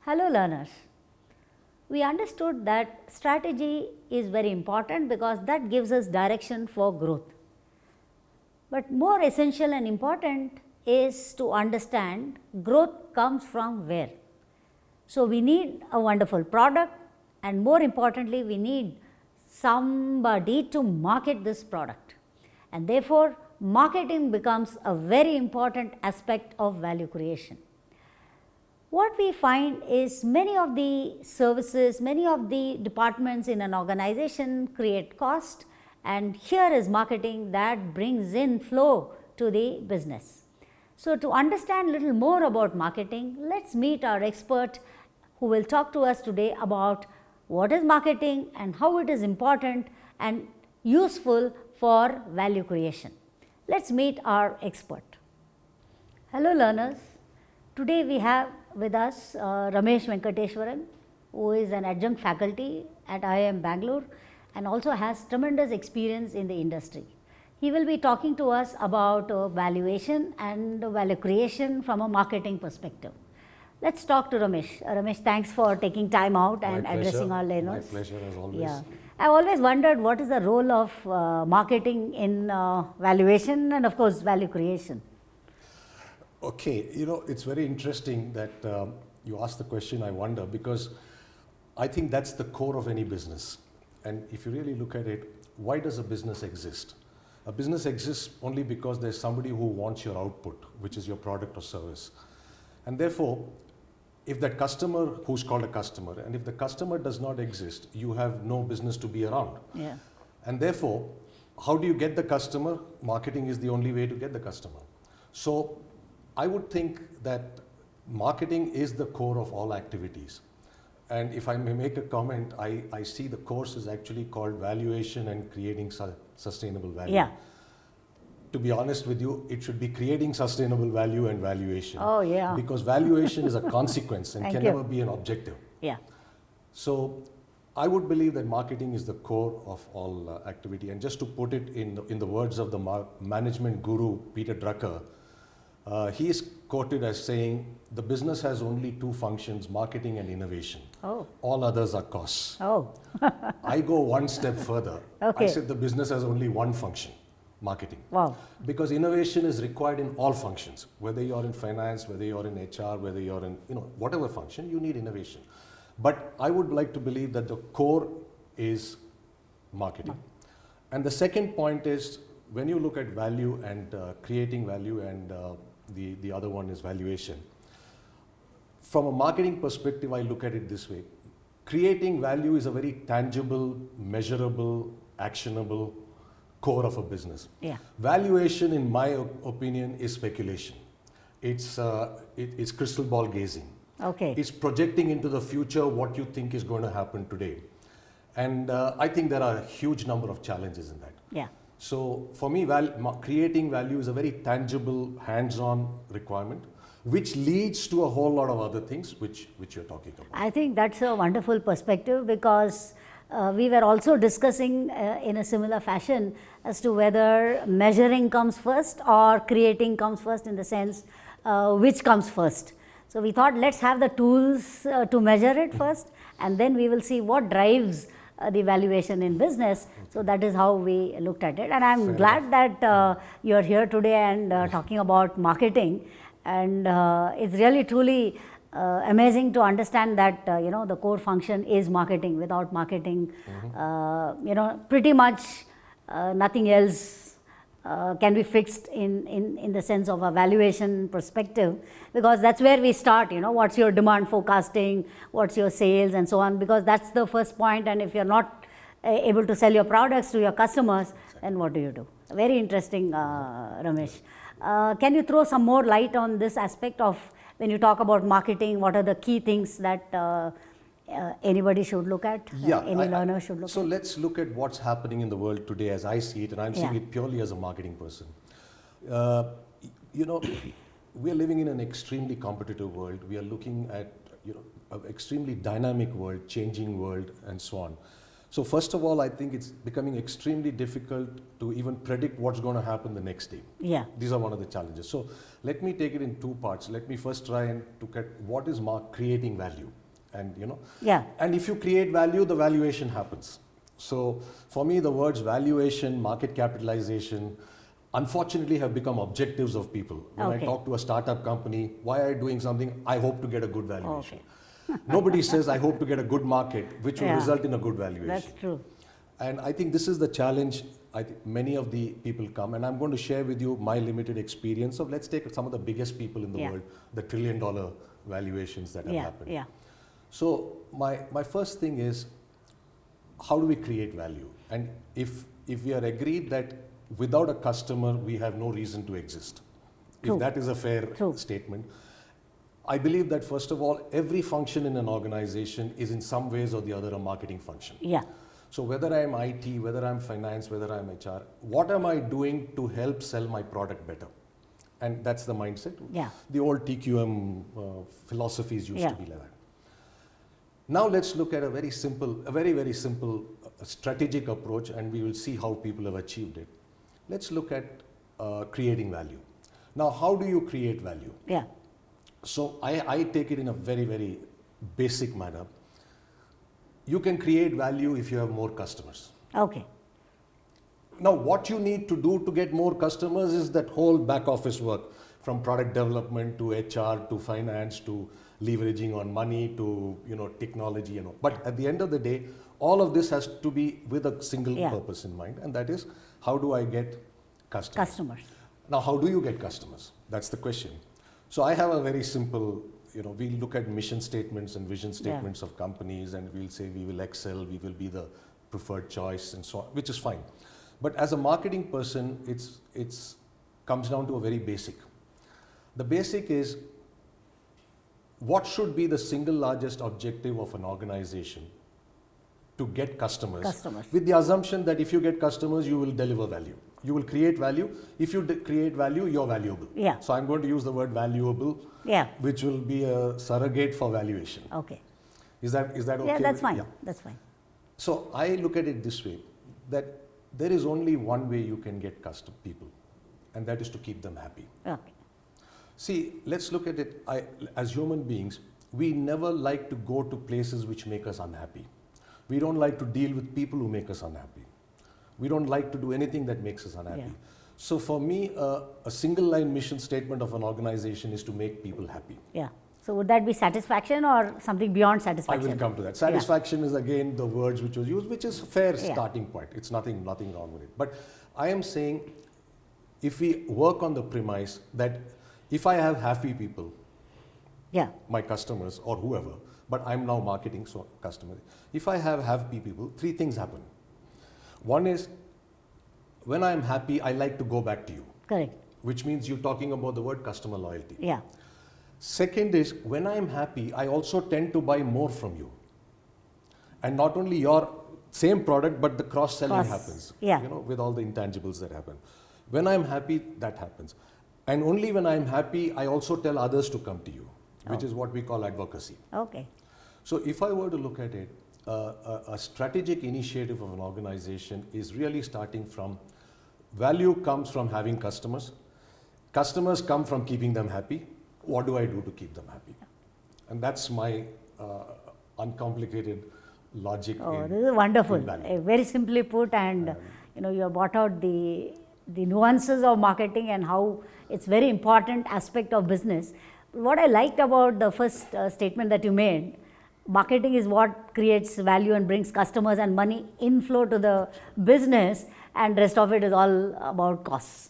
Hello learners, we understood that strategy is very important because that gives us direction for growth. But more essential and important is to understand growth comes from where. So, we need a wonderful product and more importantly we need somebody to market this product, and therefore, marketing becomes a very important aspect of value creation. What we find is many of the services, many of the departments in an organization create cost, and here is marketing that brings in flow to the business. So, to understand a little more about marketing, let us meet our expert who will talk to us today about what is marketing and how it is important and useful for value creation. Let us meet our expert. Hello learners, today we have with us Ramesh Venkateswaran, who is an adjunct faculty at IIM Bangalore and also has tremendous experience in the industry. He will be talking to us about valuation and value creation from a marketing perspective. Let us talk to Ramesh. Ramesh, thanks for taking time out and addressing our learners. My pleasure as always. Yeah. I have always wondered what is the role of marketing in valuation and of course value creation. Okay, it's very interesting that you asked the question, I wonder, because I think that's the core of any business. And if you really look at it, why does a business exist? A business exists only because there's somebody who wants your output, which is your product or service. And therefore, if that customer, who's called a customer, and if the customer does not exist, you have no business to be around. Yeah. And therefore, how do you get the customer? Marketing is the only way to get the customer. So, I would think that marketing is the core of all activities. And if I may make a comment, I see the course is actually called Valuation and Creating Sustainable Value. Yeah. To be honest with you, it should be creating sustainable value and valuation. Oh, yeah. Because valuation is a consequence and can never be an objective. Yeah. So, I would believe that marketing is the core of all activity. And just to put it in the words of the management guru, Peter Drucker, he is quoted as saying, the business has only two functions, marketing and innovation. Oh. All others are costs. Oh. I go one step further. Okay. I said the business has only one function, marketing. Wow. Because innovation is required in all functions, whether you're in finance, whether you're in HR, whether you're in, whatever function, you need innovation. But I would like to believe that the core is marketing. And the second point is, when you look at value and creating value and the other one is valuation. From a marketing perspective, I look at it this way. Creating value is a very tangible, measurable, actionable core of a business. Yeah. Valuation, in my opinion, is speculation. It's crystal ball gazing. Okay. It's projecting into the future what you think is going to happen today. And I think there are a huge number of challenges in that. Yeah. So for me, creating value is a very tangible, hands-on requirement, which leads to a whole lot of other things which you're talking about. I think that's a wonderful perspective because we were also discussing in a similar fashion as to whether measuring comes first or creating comes first, in the sense which comes first. So we thought let's have the tools to measure it first, and then we will see what drives the valuation in business. So that is how we looked at it, and I'm glad that you are here today and talking about marketing, and it's really truly amazing to understand that the core function is marketing. Without marketing, pretty much nothing else can be fixed in the sense of a valuation perspective, because that's where we start. What's your demand forecasting, what's your sales and so on, because that's the first point, and if you're not able to sell your products to your customers, then what do you do? Very interesting, Ramesh. Can you throw some more light on this aspect of when you talk about marketing, what are the key things that anybody should look at, any learner should look at? So let's look at what's happening in the world today as I see it, and I'm seeing it purely as a marketing person. We are living in an extremely competitive world. We are looking at an extremely dynamic world, changing world, and so on. So first of all, I think it's becoming extremely difficult to even predict what's going to happen the next day. Yeah. These are one of the challenges. So let me take it in two parts. Let me first try and look at what is creating value. And Yeah. and if you create value, the valuation happens. So for me, the words valuation, market capitalization, unfortunately have become objectives of people. When I Okay. talk to a startup company, why are you doing something? I hope to get a good valuation. Okay. Nobody says, I hope to get a good market, which will Yeah. result in a good valuation. That's true. And I think this is the challenge. I think many of the people come, and I'm going to share with you my limited experience of, let's take some of the biggest people in the Yeah. world, the $1 trillion valuations that have Yeah. happened. Yeah. So my first thing is, how do we create value? And if we are agreed that without a customer, we have no reason to exist, True. if that is a fair True. statement, I believe that first of all, every function in an organization is in some ways or the other a marketing function. Yeah. So whether I'm IT, whether I'm finance, whether I'm HR, what am I doing to help sell my product better? And that's the mindset. Yeah. The old TQM philosophies used Yeah. to be like that. Now let's look at a very very simple strategic approach, and we will see how people have achieved it. Let's look at creating value. Now, how do you create value? Yeah. So I take it in a very, very basic manner. You can create value if you have more customers. Okay. Now, what you need to do to get more customers is that whole back office work, from product development to HR to finance to leveraging on money to technology. But at the end of the day, all of this has to be with a single Yeah. purpose in mind, and that is, how do I get customers? Customers. Now, how do you get customers? That's the question. So I have a very simple, we look at mission statements and vision statements of companies, and we'll say we will excel, we will be the preferred choice, and so on, which is fine. But as a marketing person, it's comes down to a very basic. The basic is, what should be the single largest objective of an organization to get customers? Customers. With the assumption that if you get customers, you will deliver value. You will create value. If you create value, you're valuable. Yeah. So I'm going to use the word valuable, Yeah. which will be a surrogate for valuation. Okay. Is that okay? Yeah, that's fine. Yeah. That's fine. So I look at it this way, that there is only one way you can get custom people, and that is to keep them happy. Okay. See, let's look at it. As human beings, we never like to go to places which make us unhappy. We don't like to deal with people who make us unhappy. We don't like to do anything that makes us unhappy. Yeah. So for me, a single line mission statement of an organization is to make people happy. Yeah. So would that be satisfaction or something beyond I satisfaction? will come to that. Satisfaction is again the words which was used, which is a fair starting point. It's nothing wrong with it. But I am saying, if we work on the premise that if I have happy people, Yeah. my customers or whoever, but I'm now marketing, so customers. If I have happy people, three things happen. One is, when I'm happy, I like to go back to you, Correct. which means you're talking about the word customer loyalty. Yeah. Second is, when I'm happy, I also tend to buy more from you. And not only your same product, but the cross-selling happens, Yeah. with all the intangibles that happen. When I'm happy, that happens. And only when I'm happy, I also tell others to come to you, which is what we call advocacy. Okay. So if I were to look at it, a strategic initiative of an organization is really starting from, value comes from having customers. Customers come from keeping them happy. What do I do to keep them happy? And that's my uncomplicated logic. Oh, this is wonderful. in value. Very simply put, and you have brought out the nuances of marketing and how it's very important aspect of business. What I liked about the first statement that you made, marketing is what creates value and brings customers and money inflow to the business, and rest of it is all about costs.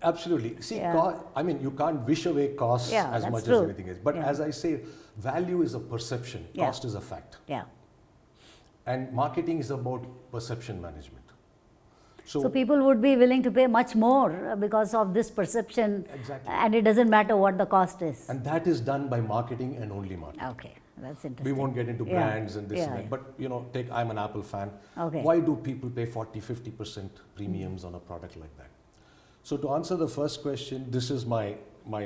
Absolutely. See, Yeah. you can't wish away costs Yeah, as that's much true. as anything else. But Yeah. as I say, value is a perception, Yeah. cost is a fact. Yeah. And marketing is about perception management. So people would be willing to pay much more because of this perception, Exactly. and it doesn't matter what the cost is. And that is done by marketing and only marketing. Okay, that's interesting. We won't get into Yeah. brands and this Yeah, and that. yeah. But I'm an Apple fan. Okay. Why do people pay 40-50% premiums on a product like that? So to answer the first question, this is my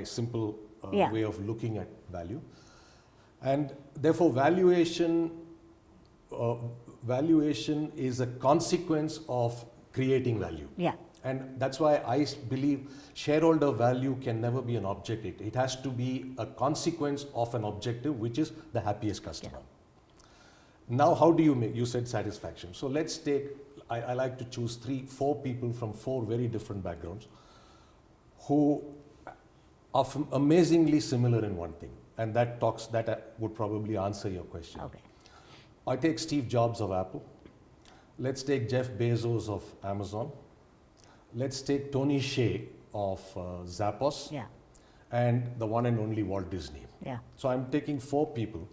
simple Yeah. way of looking at value. And therefore valuation, valuation is a consequence of creating value. Yeah. And that's why I believe shareholder value can never be an objective. It has to be a consequence of an objective, which is the happiest customer. Yeah. Now, how do you make, you said satisfaction. So let's take, I like to choose 4 people from 4 very different backgrounds who are amazingly similar in one thing. And that would probably answer your question. Okay. I take Steve Jobs of Apple. Let's take Jeff Bezos of Amazon. Let's take Tony Hsieh of Zappos. Yeah. And the one and only Walt Disney. Yeah. So I'm taking 4 people.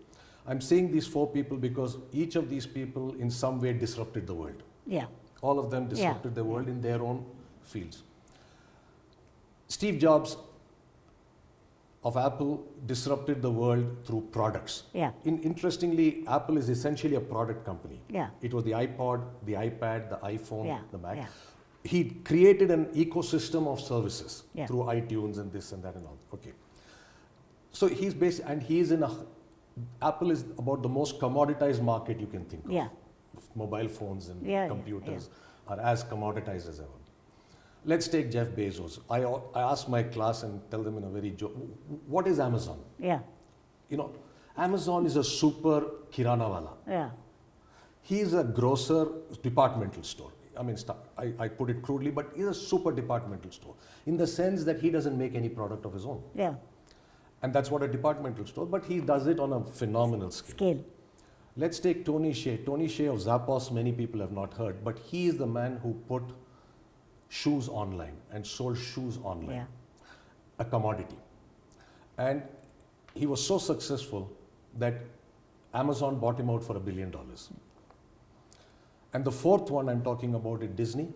I'm saying these 4 people because each of these people in some way disrupted the world. Yeah. All of them disrupted the world in their own fields. Steve Jobs of Apple disrupted the world through products. Yeah. Interestingly, Apple is essentially a product company. Yeah. It was the iPod, the iPad, the iPhone, the Mac. Yeah. He created an ecosystem of services through iTunes and this and that and all. Okay. So he's based, and he's in Apple is about the most commoditized market you can think of. Yeah. Mobile phones and computers are as commoditized as ever. Let's take Jeff Bezos. I ask my class and tell them in a very joke, what is Amazon? Yeah. You know, Amazon is a super kirana wala. Yeah. He's a grocer departmental store. I mean, I put it crudely, but he's a super departmental store in the sense that he doesn't make any product of his own. Yeah. And that's what a departmental store, but he does it on a phenomenal scale. Let's take Tony Hsieh. Tony Hsieh of Zappos, many people have not heard, but he is the man who put shoes online and sold shoes online, a commodity. And he was so successful that Amazon bought him out for $1 billion. And the 4th one I'm talking about is Disney,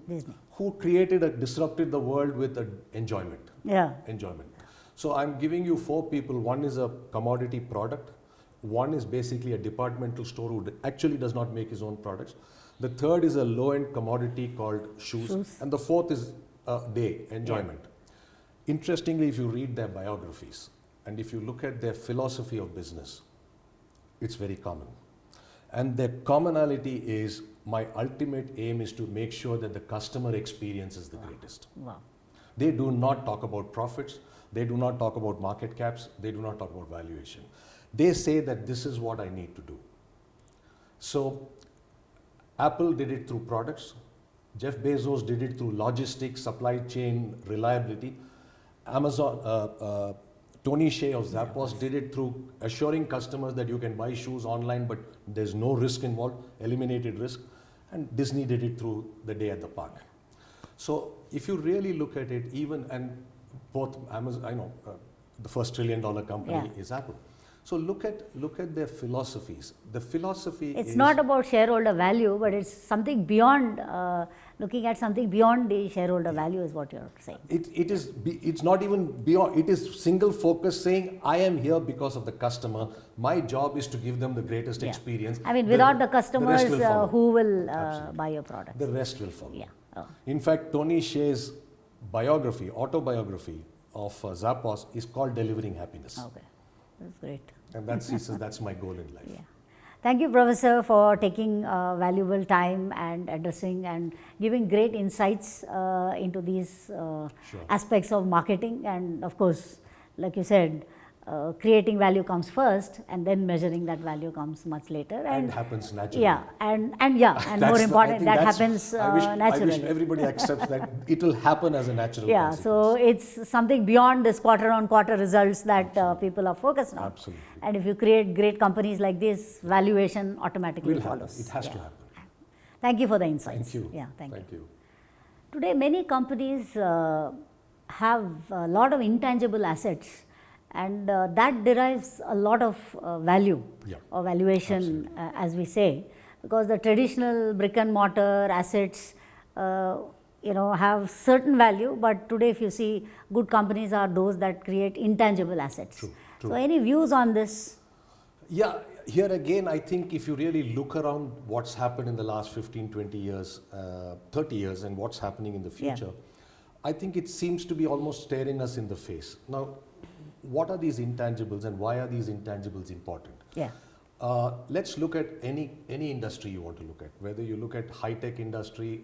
who disrupted the world with enjoyment. Yeah. Enjoyment. So I'm giving you 4 people. One is a commodity product. One is basically a departmental store who actually does not make his own products. The 3rd is a low-end commodity called shoes. And the 4th is enjoyment. Yeah. Interestingly, if you read their biographies and if you look at their philosophy of business, it's very common. And their commonality is, my ultimate aim is to make sure that the customer experience is the greatest. Wow. They do not talk about profits. They do not talk about market caps. They do not talk about valuation. They say that this is what I need to do. So Apple did it through products. Jeff Bezos did it through logistics, supply chain, reliability. Tony Hsieh of Zappos did it through assuring customers that you can buy shoes online, but there's no risk involved, eliminated risk. And Disney did it through the day at the park. So if you really look at it, both Amazon, the first $1 trillion company is Apple. So look at their philosophies. The philosophy is not about shareholder value, but it's something beyond, looking at something beyond the shareholder value is what you're saying. It's not even beyond, it is single focus, saying I am here because of the customer. My job is to give them the greatest experience. I mean, without the customers, who will buy your product? The rest will follow. Yeah. Oh. In fact, Tony Hsieh's autobiography of Zappos is called Delivering Happiness. Okay. That's great. And he says that's my goal in life. Yeah. Thank you, Professor, for taking valuable time and addressing and giving great insights into these aspects of marketing. And of course, like you said, creating value comes first, and then measuring that value comes much later. And happens naturally. Yeah, and more important, that happens naturally. I wish everybody accepts that it will happen as a natural consequence. So it's something beyond this quarter-on-quarter results that people are focused on. Absolutely. And if you create great companies like this, valuation automatically follows. It has to happen. Thank you for the insights. Thank you. Yeah, thank you. Today, many companies have a lot of intangible assets, and that derives a lot of value or valuation, as we say, because the traditional brick and mortar assets, have certain value, but today if you see, good companies are those that create intangible assets. True. So any views on this? Yeah, here again, I think if you really look around what's happened in the last 15, 20 years, 30 years, and what's happening in the future, I think it seems to be almost staring us in the face. Now, what are these intangibles and why are these intangibles important? Yeah. Let's look at any industry you want to look at. Whether you look at high-tech industry,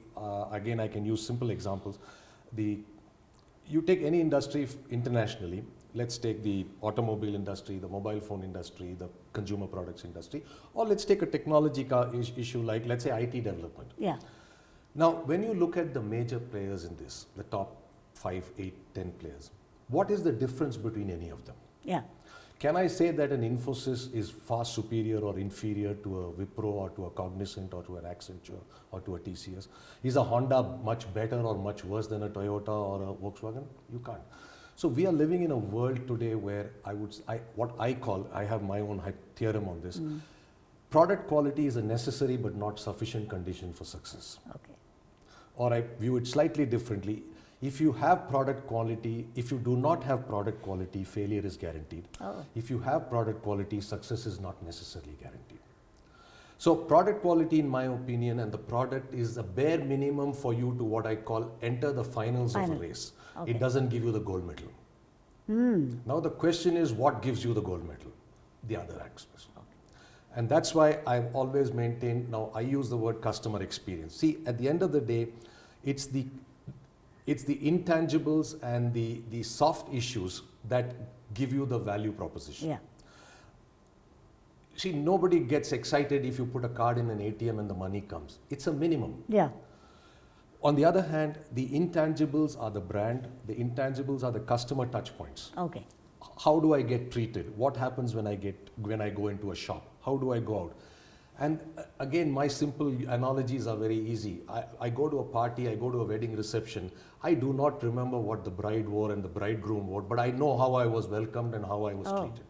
again I can use simple examples. You take any industry internationally. Let's take the automobile industry, the mobile phone industry, the consumer products industry, or let's take a technology issue like, let's say, IT development. Yeah. Now, when you look at the major players in this, the top 5, 8, 10 players, what is the difference between any of them? Yeah. Can I say that an Infosys is far superior or inferior to a Wipro or to a Cognizant or to an Accenture or to a TCS? Is a Honda much better or much worse than a Toyota or a Volkswagen? You can't. So we are living in a world today where I have my own theorem on this. Product quality is a necessary but not sufficient condition for success. Okay. Or I view it slightly differently. If you have product quality, if you do not have product quality, failure is guaranteed. Oh. If you have product quality, success is not necessarily guaranteed. So product quality, in my opinion, and the product is a bare minimum for you to what I call enter the finals of a race. Okay. It doesn't give you the gold medal. Now the question is, what gives you the gold medal? The other aspects. Okay. And that's why I've always maintained, now I use the word customer experience. See, at the end of the day, it's the intangibles and the soft issues that give you the value proposition. Yeah. See, nobody gets excited if you put a card in an ATM and the money comes. It's a minimum. Yeah. On the other hand, the intangibles are the brand, the intangibles are the customer touch points. Okay. How do I get treated? What happens when I go into a shop? How do I go out? And again, my simple analogies are very easy. I go to a party, I go to a wedding reception. I do not remember what the bride wore and the bridegroom wore, but I know how I was welcomed and how I was treated.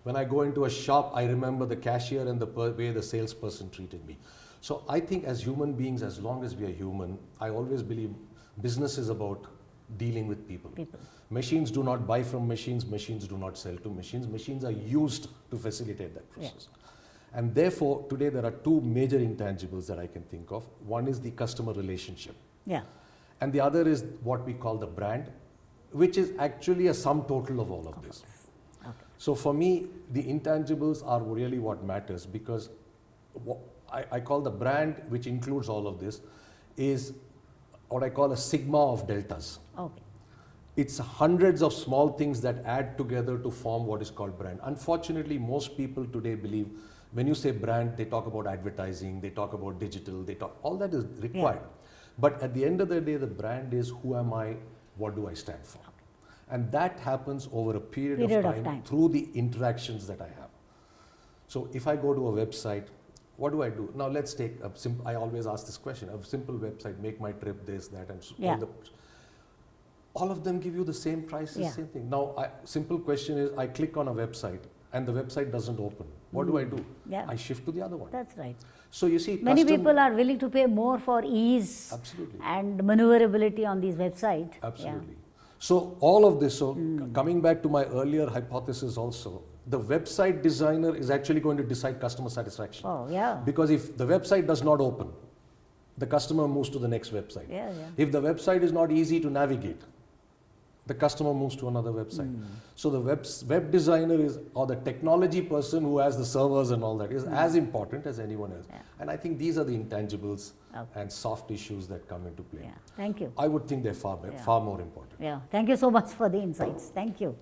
When I go into a shop, I remember the cashier and the way the salesperson treated me. So I think as human beings, as long as we are human, I always believe business is about dealing with people. Machines do not buy from machines, machines do not sell to machines. Machines are used to facilitate that process. Yeah. And therefore, today there are two major intangibles that I can think of. One is the customer relationship. Yeah. And the other is what we call the brand, which is actually a sum total of all of this. Okay. So for me, the intangibles are really what matters, because I call the brand, which includes all of this, is what I call a sigma of deltas. Okay. It's hundreds of small things that add together to form what is called brand. Unfortunately, most people today believe when you say brand, they talk about advertising, they talk about digital, all that is required. Yeah. But at the end of the day, the brand is who am I, what do I stand for? And that happens over a period of time through the interactions that I have. So if I go to a website, what do I do? Now let's take I always ask this question, a simple website, make my trip, this, that, and so all of them give you the same prices, same thing. Now, simple question is, I click on a website and the website doesn't open. What do I do? Yeah. I shift to the other one. That's right. So you see, many people are willing to pay more for ease and maneuverability on these websites. Absolutely. Yeah. So all of this, coming back to my earlier hypothesis also, the website designer is actually going to decide customer satisfaction. Oh, yeah. Because if the website does not open, the customer moves to the next website. Yeah, yeah. If the website is not easy to navigate, the customer moves to another website. So the web designer or the technology person who has the servers and all that is as important as anyone else. Yeah. And I think these are the intangibles and soft issues that come into play. Yeah. Thank you. I would think they're far more important. Yeah. Thank you so much for the insights. Thank you.